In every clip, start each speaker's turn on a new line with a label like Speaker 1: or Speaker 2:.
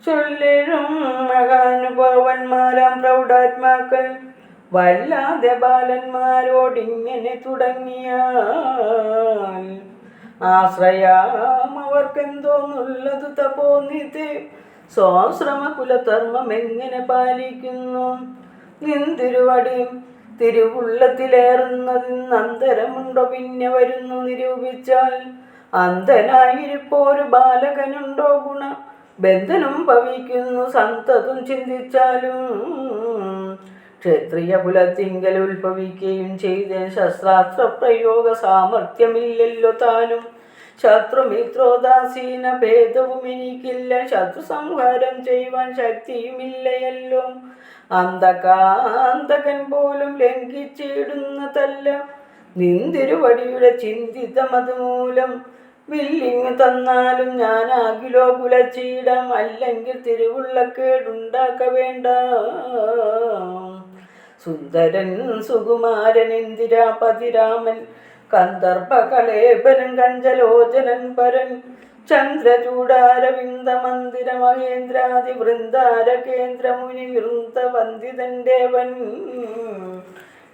Speaker 1: ചൊല്ലിടും മഹാനുഭാവന്മാരാം പ്രൗഢാത്മാക്കൾ വല്ലാതെ ബാലന്മാരോടിങ്ങനെ തുടങ്ങിയാൽ ആശ്രയാം അവർക്കെന്തോന്നുള്ളതു തപോനിധി സ്വാശ്രമ കുലധർമ്മം എങ്ങനെ പാലിക്കുന്നു. നിന്തിരുവടിയും തിരുവുള്ളത്തിലേറുന്നതിന് അന്തരമുണ്ടോ പിന്നെ വരുന്നു നിരൂപിച്ചാൽ. അന്ധനായിരിപ്പോരു ബാലകനുണ്ടോ ഗുണ ബന്ധനം ഭവിക്കുന്നു സന്തതും ചിന്തിച്ചാലും. ക്ഷത്രിയ കുലത്തിങ്കൽ ഉത്ഭവിക്കുകയും ചെയ്ത ശസ്ത്രാസ്ത്ര പ്രയോഗ സാമർഥ്യമില്ലല്ലോ താനും. ശത്രുമിത്രോദാസീന ഭേദവും എനിക്കില്ല, ശത്രു സംഹാരം ചെയ്യുവാൻ ശക്തിയുമില്ലയല്ലോ. അന്തകാന്തകൻ പോലും ലംഘിച്ചിടുന്നതല്ല നിന്തിരുവടിയുടെ ചിന്തിതം. അതുമൂലം വില്ലിങ് തന്നാലും ഞാനാകിലോ കുലച്ചീടം, അല്ലെങ്കിൽ തിരുവുള്ളക്കേടുണ്ടാക്ക വേണ്ട. സുന്ദരൻ സുകുമാരൻ ഇന്ദിരാപതിരാമൻ കന്ദർഭകളേബരൻ കഞ്ചലോചനൻ പരൻ ചന്ദ്രചൂടാരവിന്ദ മന്ദിര മഹേന്ദ്രാദി വൃന്ദാര കേന്ദ്രമുനി വൃന്ദ വന്ദിതൻ ദേവൻ.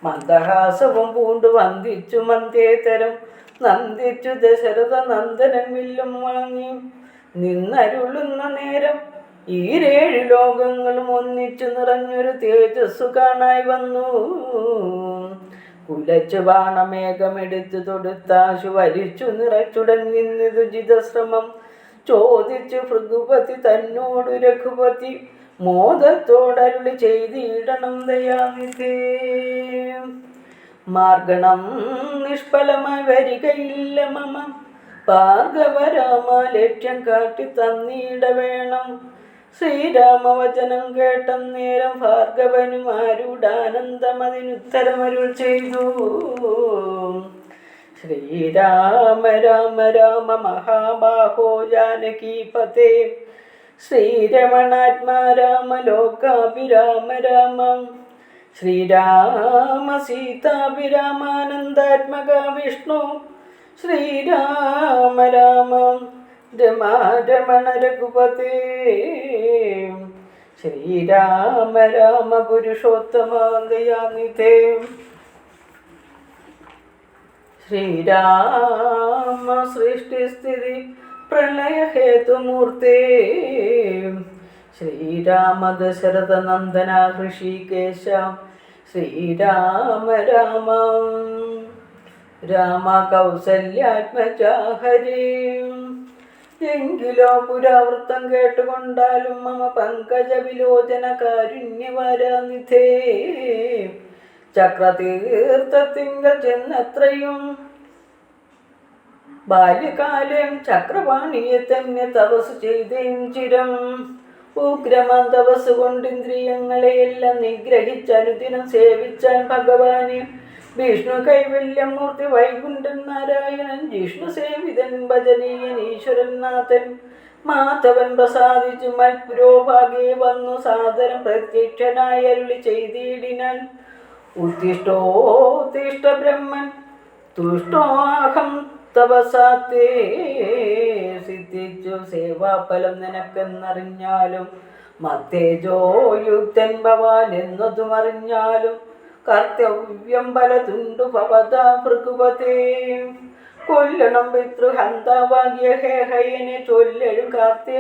Speaker 1: മന്ദഹാസവും പൂണ്ടു വന്ദിച്ചു മന്ദേതരം നന്ദിച്ചു ദശരഥ നന്ദനൻ വില്ലും വാങ്ങി നിന്നരുളുന്ന നേരം ഈരേഴു ലോകങ്ങളും ഒന്നിച്ചു നിറഞ്ഞൊരു തേജസ്സു കാണായി വന്നു. കുലച്ചു ബാണമേഘമെടുത്തു തൊടുത്താശു വലിച്ചു നിറച്ചുടൻ നിന്നിതു ജിതശ്രമം ചോദിച്ചു ഭൃഗുപതി തന്നോടു രഘുപതി മോദത്തോടരുളി ചെയ്തിടണം ദയാനിധേ. മാർഗണം നിഷ്ഫലമായി വരികയില്ല മമ ഭാർഗവരാമ, ലക്ഷ്യം കാട്ടി തന്നീട വേണം. ശ്രീരാമവചനം കേട്ട നേരം ഭാർഗവനും ആരൂഢാനന്ദമതിനുത്തരമരുൾ ചെയ്തു. ശ്രീരാമ രാമ രാമ മഹാബാഹോ ജാനകീപതേ, ശ്രീരമണാത്മാ രാമ ലോകാഭിരാമ രാമ. ശ്രീരാമ സീതാഭിരാമാനന്ദാത്മക വിഷ്ണു, ശ്രീരാമ രാമ രമണ രഘുപതേ. ശ്രീരാമ രാമ പുരുഷോത്തമ ദയാനിധേ. ശ്രീരാമ സൃഷ്ടിസ്ഥിതി പ്രളയഹേതുമൂർത്തേ. ശ്രീരാമ ദശരഥ നന്ദന ഋഷികേശ. ശ്രീരാമ രാമ രാമ കൗസല്യാത്മജ ഹരി. എങ്കിലോ പുരാവൃത്തം കേട്ടുകൊണ്ടാലും മമ പങ്കജ വിലോചന കാരുണ്യവാരാനിധേ. ചക്രതീർത്ഥത്തിങ്കൽ ചെന്നത്രയും ബാല്യകാലം ചക്രപാണിയെ തന്നെ തപസ് ചെയ്തേം ചിരം. ഉഗ്രമാം തപസ് കൊണ്ട് ഇന്ദ്രിയങ്ങളെയെല്ലാം നിഗ്രഹിച്ചനുദിനം സേവിച്ചാൻ ഭഗവാനെ. വിഷ്ണു കൈവല്യം മൂർത്തി വൈകുണ്ഠൻ നാരായണൻ ജിഷ്ണു സേവിതൻ ഭജനീയൻ ഈശ്വരൻ നാഥൻ. മാധവൻ പ്രസാദിച്ചു മൽപുരോഭാഗേ വന്നു സാദരം പ്രത്യക്ഷനായി അരുളി ചെയ്തിടിനാൻ. ഉത്തിഷ്ടോത്തിഷ്ട ബ്രഹ്മൻ തുഷ്ടോഹം തപസാത്തേ. സിദ്ധിച്ചു സേവാഫലം നിനക്കെന്നറിഞ്ഞാലും മത്തേജോ യുക്തൻ ഭവാൻ എന്നതും അറിഞ്ഞാലും കർത്തവ്യം പലതുണ്ടു ഭവതാ ഭൃഗുപതേ. കൊല്ലണം പിതൃഹന്താവാകിയ ഹേഹയനെ ചൊല്ലഴും കാർത്തി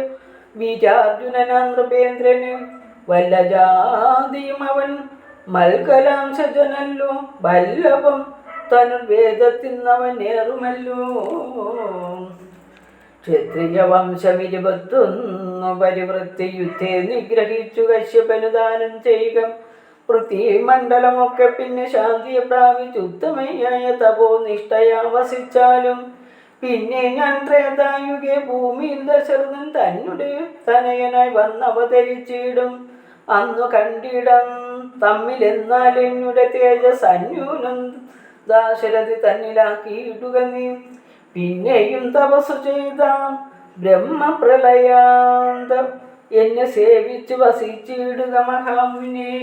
Speaker 1: വീരാർജുനന നൃപേന്ദ്രന്. വല്ല ജാതിയും അവൻ മൽകലാംശജനല്ലോ, വല്ലഭം തനുർവേദത്തിന്നവൻ ഏറുമല്ലോ. ക്ഷത്രിയ വംശം 21 പരിവൃത്തി യുദ്ധേ നിഗ്രഹിച്ചു കശ്യപനു ദാനം ചെയ്യുക. പൃഥ്വിമണ്ഡലമൊക്കെ പിന്നെ ശാന്തിയെ പ്രാപിച്ചു ഉത്തമയായ തപോ നിഷ്ഠയാ വസിച്ചാലും. പിന്നെ ഞാൻ ത്രേതായുഗേ ഭൂമിയിൽ ദശരഥൻ തന്നെ തനയനായി വന്നവതരിച്ചിടും. അന്നു കണ്ടിടം തമ്മിലെന്നാൽ എന്നുടെ തേജസ് അന്യൂനം ദാശരഥി തന്നിലാക്കിയിടുക നീ. പിന്നെയും തപസ്സു ചെയ്ത ബ്രഹ്മപ്രളയാന്തം എന്നെ സേവിച്ചു വസിച്ചിടുക മഹാമുനെ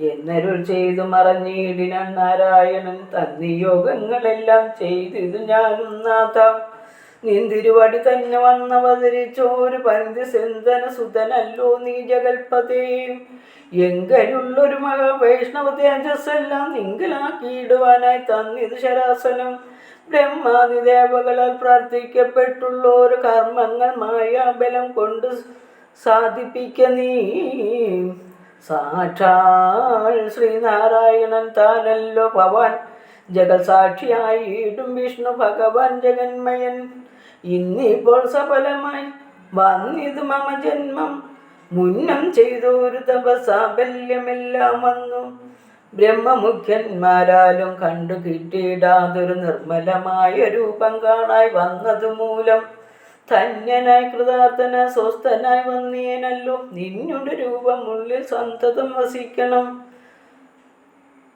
Speaker 1: എന്നരുൾ ചെയ്തു മറഞ്ഞിടിനാൻ നാരായണൻ. തന്നിയോഗങ്ങളെല്ലാം ചെയ്തിതു ഞാനും നാഥ. നിന്തിരുവടി തന്നെ വന്നവതരിച്ചോരു പന്തി സിന്ധന സുതനല്ലോ നീ ജഗൽപതേ. എങ്കലുള്ളൊരു മഹാവൈഷ്ണവ തേജസ്സെല്ലാം നിങ്കലാക്കിയിടുവാനായി തന്നിത് ശരാസനം. ബ്രഹ്മാതിദേവകളാൽ പ്രാർത്ഥിക്കപ്പെട്ടുള്ളൊരു കർമ്മങ്ങൾ മായാബലം കൊണ്ട് സാധിപ്പിക്ക നീ. സാക്ഷാൽ ശ്രീനാരായണൻ താനല്ലോ ഭവാൻ, ജഗത്സാക്ഷിയായിടും വിഷ്ണു ഭഗവാൻ ജഗന്മയൻ. ഇന്നിപ്പോൾ സഫലമായി വന്നിത് മമ ജന്മം, മുന്നം ചെയ്തൊരു തപസാബല്യമെല്ലാം വന്നു. ബ്രഹ്മമുഖ്യന്മാരാലും കണ്ടു കിട്ടിയിടാതൊരു നിർമ്മലമായ രൂപം കാണായി വന്നതു മൂലം ധന്യനായി കൃതാർത്ഥന സ്വസ്ഥനായി വന്നേനല്ലോ. നിന്നുടെ രൂപം ഉള്ളിൽ സന്തതം വസിക്കണം.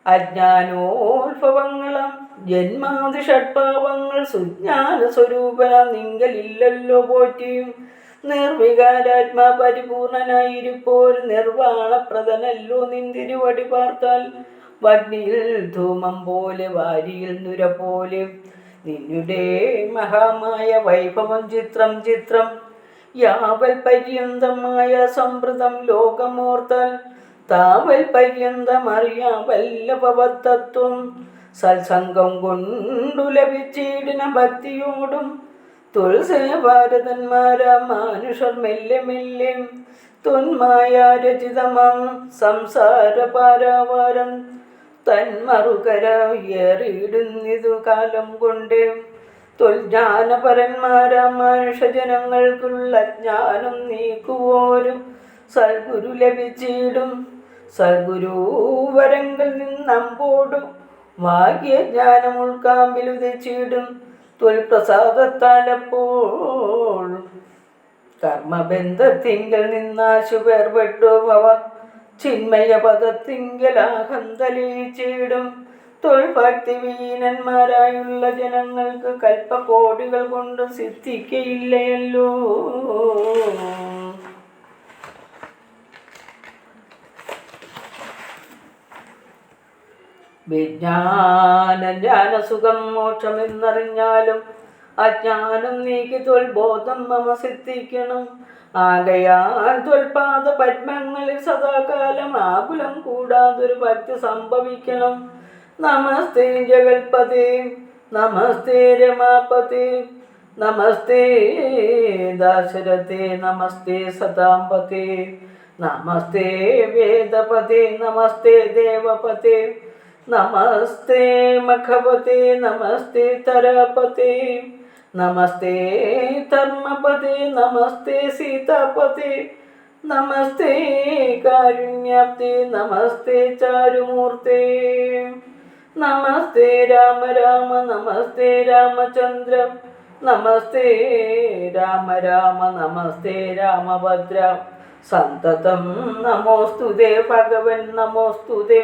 Speaker 1: അജ്ഞാനോത്ഭവങ്ങളും ജന്മാതി ഷഡ്ഭാവങ്ങൾ സുജ്ഞാന സ്വരൂപന നിങ്കലില്ലല്ലോ പോറ്റിയും. നിർവികാരാത്മാ പരിപൂർണനായിരിപ്പോരു നിർവാണപ്രദനല്ലോ നിന്തിരുവടി പാർത്താൽ. വഗ്നിയിൽ ധൂമം പോലെ വാരിയിൽ നുര പോലെ നിന്നുടെ മഹാമായ വൈഭവം ചിത്രം ചിത്രം. യാവൽ പര്യന്തമായ സംവൃതം ലോകമോർത്താൽ താവൽ പര്യന്തമറിയാവല്ലഭവത്തത്വം. സത്സംഗം കൊണ്ടു ലഭിച്ചിടിന ഭക്തിയോടും തുൾസേഭാരതന്മാരാ മാനുഷർ മെല്ലെ മെല്ലെ തൊന്മായ രചിതമാം സംസാര പാരാവാരം തന്മറുകര ഏറിയിടുന്നിതു കാലം കൊണ്ട്. തൊൽജ്ഞാനപരന്മാരാ മനുഷ്യജനങ്ങൾക്കുള്ള ജ്ഞാനം നീക്കുവോരു സൽഗുരു ലഭിച്ചിടും. സൽഗുരുവരങ്കിൽ നിന്നമ്പോടു ഭാഗ്യജ്ഞാനം ഉൾക്കാമ്പിലുദിച്ചിടും. ത്വൽപ്രസാദത്താലപ്പോൾ കർമ്മബന്ധത്തിങ്കൽ നിന്നാശു വേർപെട്ടു ഭവ ചിന്മയ പദത്തിങ്കലാഹം തെളിയിച്ചിടും. തൊൽഭക്തിവീനന്മാരായുള്ള ജനങ്ങൾക്ക് കൽപ്പകോടികൾ കൊണ്ട് സിദ്ധിക്കയില്ലയല്ലോ. ജ്ഞാനസുഖം മോക്ഷമെന്നറിഞ്ഞാലും അജ്ഞാനം നീക്കി ത്വൽബോധം മമ സിദ്ധിക്കണം. ആകയാൽ ത്വൽപാദ പത്മങ്ങളിൽ സദാകാലം ആകുലം കൂടാതൊരു ഭക്തി സംഭവിക്കണം. നമസ്തേ ജഗൽപതേ, നമസ്തേ രമാപതേ, നമസ്തേ ദാശരഥേ, നമസ്തേ സതാംപതേ, നമസ്തേ വേദപതേ, നമസ്തേ ദേവപതേ, നമസ്തേ മഖപതേ, നമസ്തേ തരപതേ, നമസ്തേ ധർമ്മപതേ, നമസ്തേ സീതാപതേ, നമസ്തേ കാരുണ്യാബ്ദേ, നമസ്തേ ചാരുമൂർത്തേ, നമസ്തേ രാമ രാമ, നമസ്തേ രാമചന്ദ്ര, നമസ്തേ രാമ രാമ, നമസ്തേ രാമഭദ്ര. സന്തതം നമോസ്തുതേ ഭഗവൻ, നമോസ്തുതേ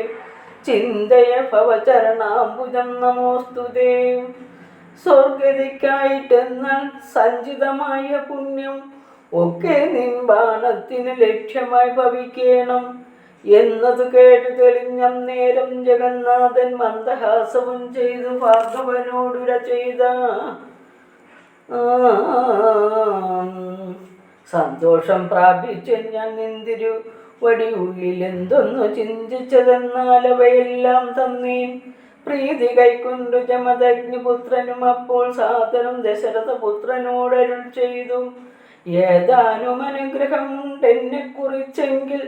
Speaker 1: ചിന്തയ ഭവചരണാംബുജം, നമോസ്തുതേ. സ്വർഗതിക്കായിട്ടെന്നാൽ സഞ്ചിതമായ പുണ്യം ഒക്കെ നിൻ ബാണത്തിന് ലക്ഷ്യമായി ഭവിക്കണം എന്നത് കേട്ട് തെളിഞ്ഞം നേരം ജഗന്നാഥൻ മന്ദഹാസവും ചെയ്തു ഭാർഗവനോടുര ചെയ്ത സന്തോഷം പ്രാപിച്ചു ഞാൻ നിന്തിരു വടി ഉള്ളിൽ എന്തൊന്നു ചിന്തിച്ചതെന്നാൽ അവയെല്ലാം തന്നേ. പ്രീതി കൈക്കൊണ്ടു ജമദഗ്നിപുത്രനും അപ്പോൾ സാധനം ദശരഥപുത്രനോടരുൾ ചെയ്തു. ഏതാനും അനുഗ്രഹമുണ്ടെന്നെ കുറിച്ചെങ്കിൽ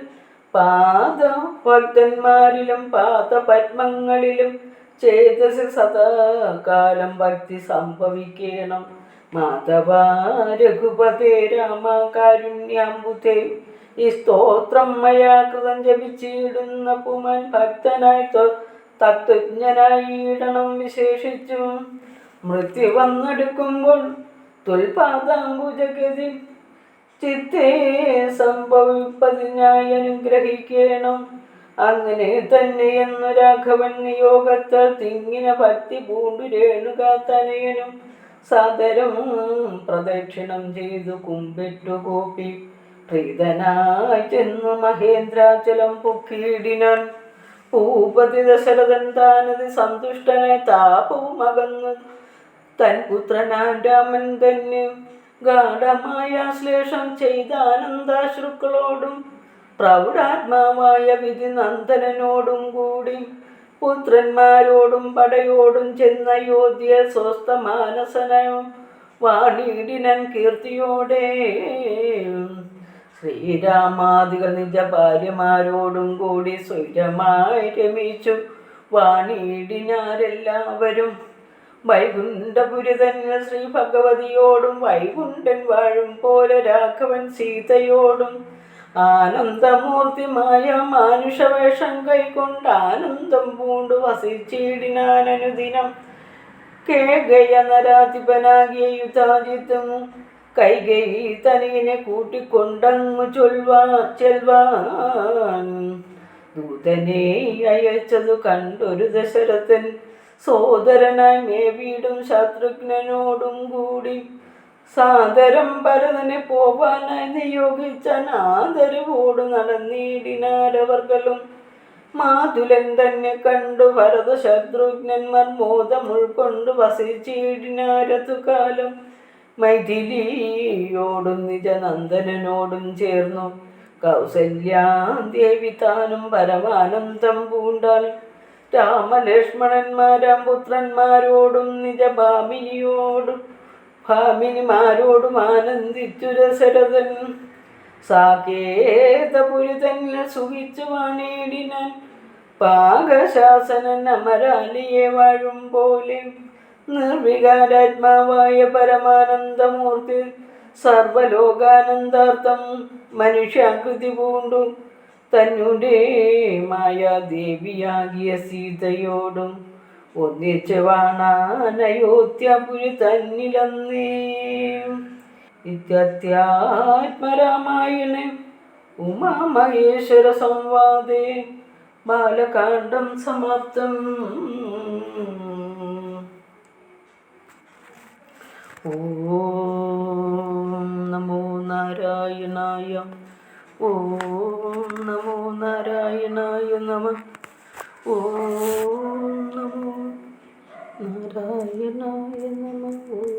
Speaker 1: പാദഭക്തന്മാരിലും പാദപത്മങ്ങളിലും ചേതസി സദാകാലം ഭക്തി സംഭവിക്കണം. മാധവ രഘുപതേ രാമ കാരുണ്യാംബുധേ, ഈ സ്തോത്രം മയാ കൃതം ജപിച്ചിടുന്ന പുമൻ ഭക്തനായി തത്വജ്ഞനായിടണം. വിശേഷിച്ചു മൃത്യു വന്നെടുക്കുമ്പോൾ തുൽപാദാംബുജഗതി ചിത്തേ സംഭവിപ്പതിനായി അനുഗ്രഹിക്കണം. അങ്ങനെ തന്നെയെന്നു രാഘവൻ നിയോഗത്താൽ തിങ്ങിന ഭക്തി പൂണ്ടു രേണുകാതനയനും സാദരം പ്രദക്ഷിണം ചെയ്തു കുമ്പിട്ടു കൂപ്പി പ്രീതനായി ചെന്നു മഹേന്ദ്രാചലം പൊക്കിയിടിനാൻ. ഭൂപതി ദശരഥൻ താനതി സന്തുഷ്ടനായി താപവും അകന്നു തൻ പുത്രനാൻ രാമൻ തന്നെ ഗാഠമായ ശ്ലേഷം ചെയ്താനന്ദാശ്രുക്കളോടും പ്രൗഢാത്മാവായ വിധി നന്ദനോടും കൂടി പുത്രന്മാരോടും പടയോടും ചെന്ന യോധ്യ സ്വസ്ഥമാനസനയും വാണിയിടിനൻ കീർത്തിയോടെ ശ്രീരാമാദികൾ നിജ ഭാര്യമാരോടും കൂടി സ്വൈരമായി രമിച്ചു വാണിയിടിനാരെല്ലാവരും. വൈകുണ്ഠപുരി തന്നെ ശ്രീ ഭഗവതിയോടും വൈകുണ്ഠൻ വാഴും പോലെ രാഘവൻ സീതയോടും ആനന്ദമൂർത്തിമായ മാനുഷവേഷം കൈക്കൊണ്ട് ആനന്ദം പൂണ്ടു വസിച്ചിടിനാനനുദിനം. കേകയ നരാധിപനാകിയ യുധാജിത്തും കൈകൈ തനിയെ കൂട്ടിക്കൊണ്ടങ്ങു ചെൽവാൻ ദൂതനെ അയച്ചതു കണ്ടൊരു ദശരഥൻ സോദരനായി മേവീടും ശത്രുഘ്നോടും കൂടി സാദരം ഭരതനെ പോവാനായി നിയോഗിച്ചാൻ ആദരവോട് നടന്നിടിനാരവർകളും. മാതുലൻ തന്നെ കണ്ടു ഭരത ശത്രുഘ്നന്മാർ മോദം ഉൾക്കൊണ്ടു വസിച്ചിടിനാരതു കാലം. മൈഥിലിയോടും നിജനന്ദനോടും ചേർന്നു കൗസല്യാദേവി താനും പരമാനന്ദം പൂണ്ടാൽ. രാമലക്ഷ്മണന്മാരാം പുത്രന്മാരോടും ഭാമിനിമാരോടും ആനന്ദിച്ചു ദശരഥൻ. സാകേതപുരി തന്നെ സുഖിച്ചു വാണിയിടിനാൻ പാകശാസനൻ അമരാലിയെ വാഴും പോലെ. നിർവികാരാത്മാവായ പരമാനന്ദമൂർത്തി സർവലോകാനന്ദാർത്ഥം മനുഷ്യാകൃതി പൂണ്ടു തന്നെ മായാദേവിയാകിയ സീതയോടും ഒന്നിച്ച് വാണാനയോധ്യപുരി തന്നിലന്നേ. ഇത്യാത്മാരാമായണേ ഉമാമഹേശ്വര സംവാദേ ബാലകാണ്ഡം സമാപ്തം. ഓം നമോ നാരായണായ. ഓം നമോ നാരായണായ നമഃ. ഓം നമോ നാരായണായ നമഃ.